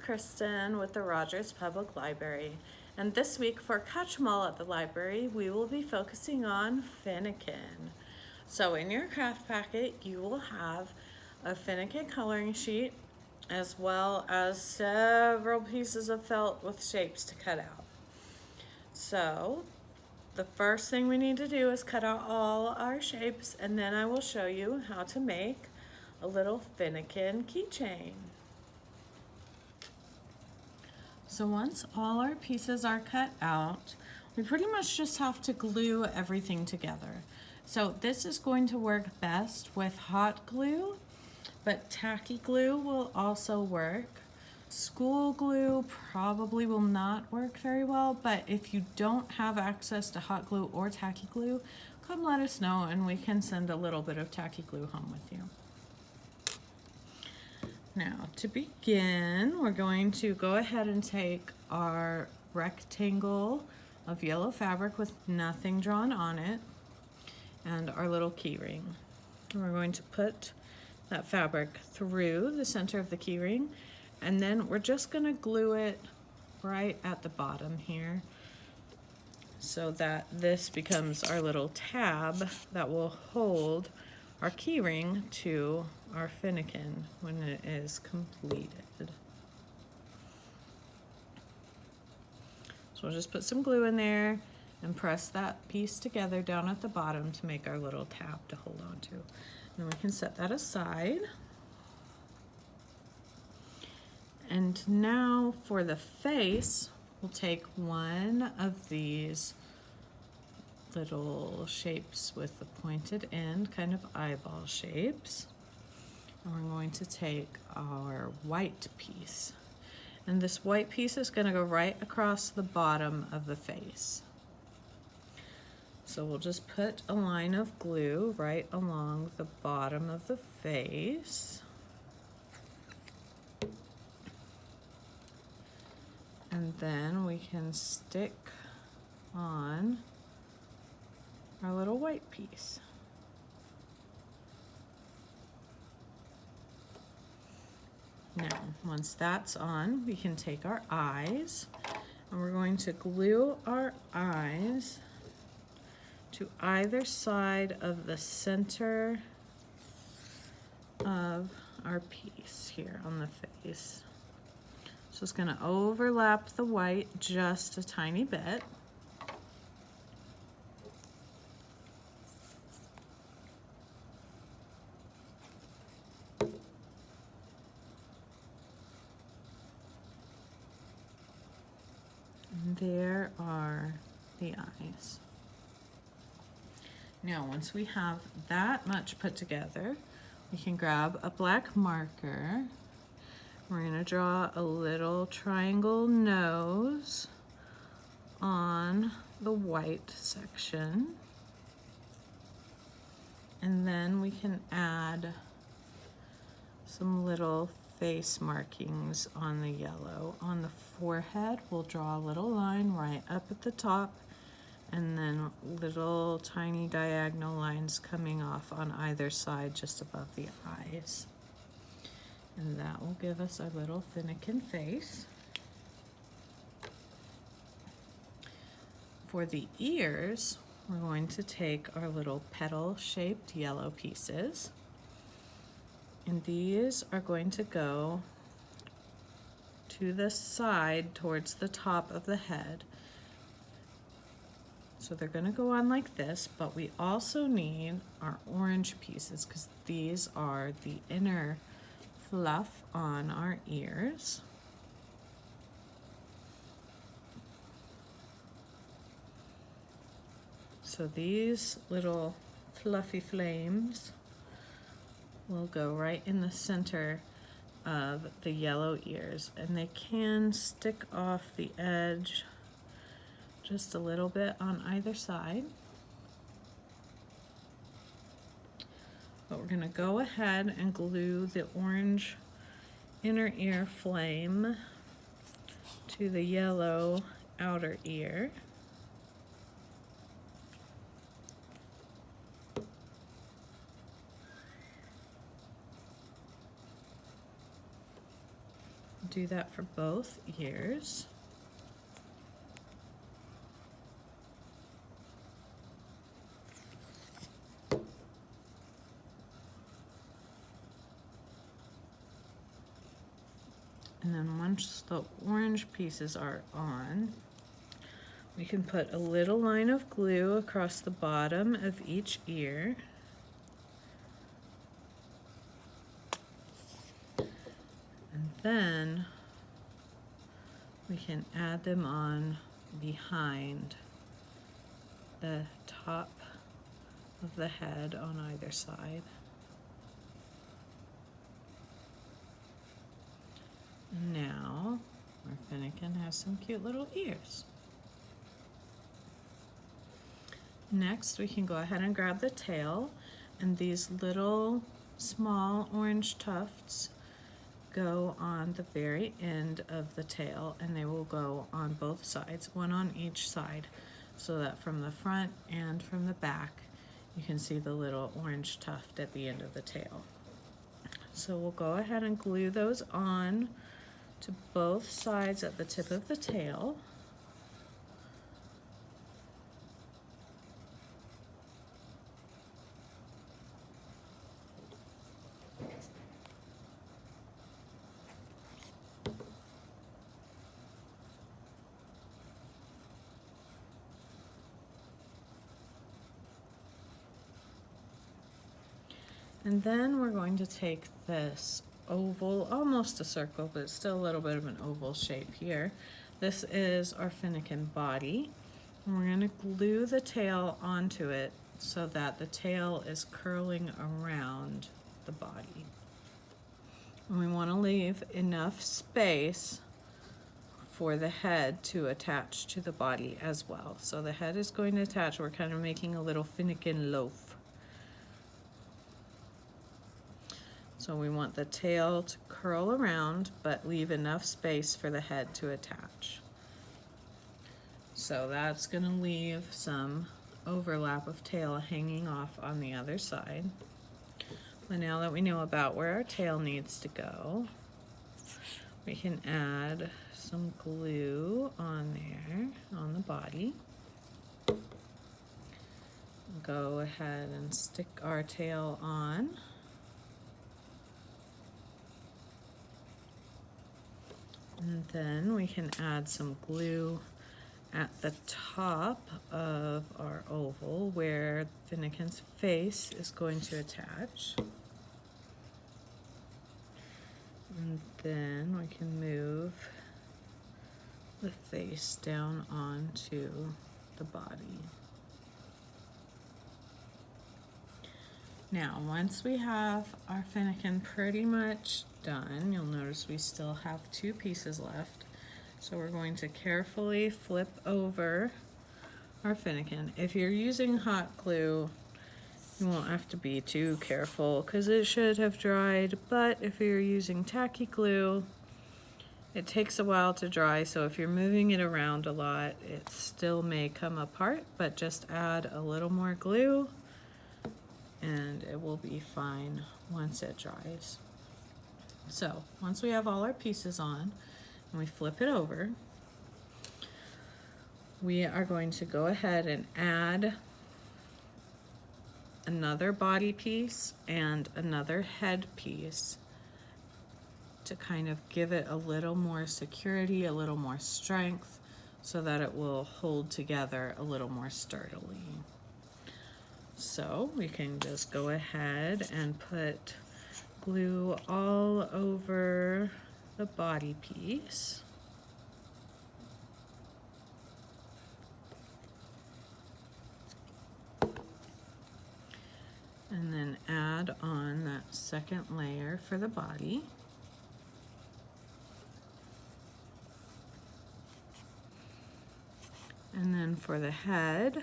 Kristen with the Rogers Public Library, and this week for Catch 'em All at the library, we will be focusing on Finnegan. So in your craft packet, you will have a Finnegan coloring sheet as well as several pieces of felt with shapes to cut out. So the first thing we need to do is cut out all our shapes, and then I will show you how to make a little Finnegan keychain. So once all our pieces are cut out, we pretty much just have to glue everything together. So this is going to work best with hot glue, but tacky glue will also work. School glue probably will not work very well, but if you don't have access to hot glue or tacky glue, come let us know and we can send a little bit of tacky glue home with you. Now, to begin, we're going to go ahead and take our rectangle of yellow fabric with nothing drawn on it and our little key ring. And we're going to put that fabric through the center of the key ring, and then we're just going to glue it right at the bottom here so that this becomes our little tab that will hold our key ring to our Finnegan when it is completed. So we'll just put some glue in there and press that piece together down at the bottom to make our little tab to hold on to. And we can set that aside. And now for the face, we'll take one of these little shapes with the pointed end, kind of eyeball shapes. And we're going to take our white piece. And this white piece is going to go right across the bottom of the face. So we'll just put a line of glue right along the bottom of the face. And then we can stick on our little white piece. Now, once that's on, we can take our eyes and we're going to glue our eyes to either side of the center of our piece here on the face. So it's going to overlap the white just a tiny bit. And there are the eyes. Now, once we have that much put together, we can grab a black marker. We're going to draw a little triangle nose on the white section. And then we can add some little face markings on the yellow. On the forehead, we'll draw a little line right up at the top, and then little tiny diagonal lines coming off on either side just above the eyes. And that will give us our little Finnegan face. For the ears, we're going to take our little petal-shaped yellow pieces, and these are going to go to the side towards the top of the head. So they're going to go on like this, but we also need our orange pieces because these are the inner fluff on our ears. So these little fluffy flames will go right in the center of the yellow ears, and they can stick off the edge just a little bit on either side. But we're going to go ahead and glue the orange inner ear flame to the yellow outer ear. Do that for both ears. And then once the orange pieces are on, we can put a little line of glue across the bottom of each ear. And then we can add them on behind the top of the head on either side. And now our Finnegan has some cute little ears. Next, we can go ahead and grab the tail, and these little small orange tufts go on the very end of the tail, and they will go on both sides, one on each side, so that from the front and from the back you can see the little orange tuft at the end of the tail. So we'll go ahead and glue those on to both sides at the tip of the tail. And then we're going to take this oval, almost a circle, but it's still a little bit of an oval shape here. This is our Finnegan body. And we're going to glue the tail onto it so that the tail is curling around the body. And we want to leave enough space for the head to attach to the body as well. So the head is going to attach. We're kind of making a little Finnegan loaf. So we want the tail to curl around, but leave enough space for the head to attach. So that's going to leave some overlap of tail hanging off on the other side. But now that we know about where our tail needs to go, we can add some glue on there, on the body. Go ahead and stick our tail on. And then we can add some glue at the top of our oval where Finnegan's face is going to attach. And then we can move the face down onto the body. Now, once we have our Finnegan pretty much done, you'll notice we still have two pieces left. So we're going to carefully flip over our Finnegan. If you're using hot glue, you won't have to be too careful because it should have dried, but if you're using tacky glue, it takes a while to dry, so if you're moving it around a lot, it still may come apart, but just add a little more glue and it will be fine once it dries. So once we have all our pieces on and we flip it over, we are going to go ahead and add another body piece and another head piece to kind of give it a little more security, a little more strength, so that it will hold together a little more sturdily. So we can just go ahead and put glue all over the body piece. And then add on that second layer for the body. And then for the head,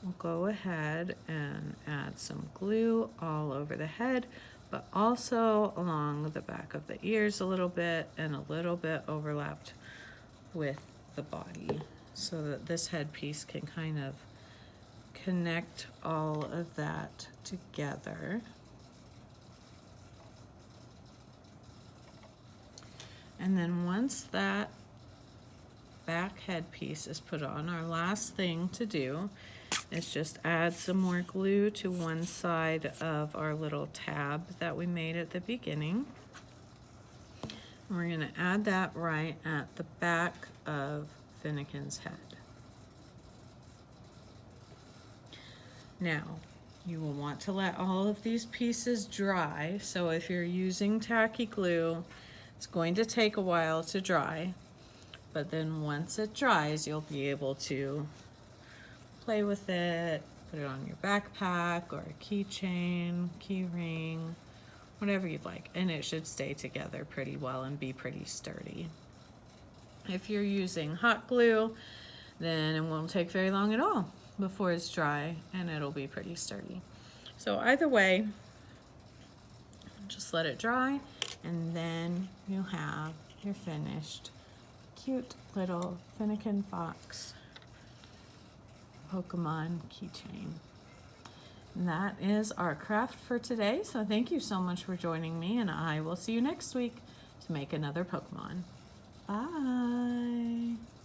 we'll go ahead and add some glue all over the head, but also along the back of the ears a little bit and a little bit overlapped with the body so that this headpiece can kind of connect all of that together. And then once that back headpiece is put on, our last thing to do is just add some more glue to one side of our little tab that we made at the beginning. We're going to add that right at the back of Finnegan's head. Now, you will want to let all of these pieces dry, so if you're using tacky glue, it's going to take a while to dry, but then once it dries, you'll be able to play with it, put it on your backpack or a keychain, key ring, whatever you'd like, and it should stay together pretty well and be pretty sturdy. If you're using hot glue, then it won't take very long at all before it's dry and it'll be pretty sturdy. So either way, just let it dry and then you have your finished cute little Finnegan Fox Pokemon keychain. And that is our craft for today. So thank you so much for joining me, and I will see you next week to make another Pokemon. Bye.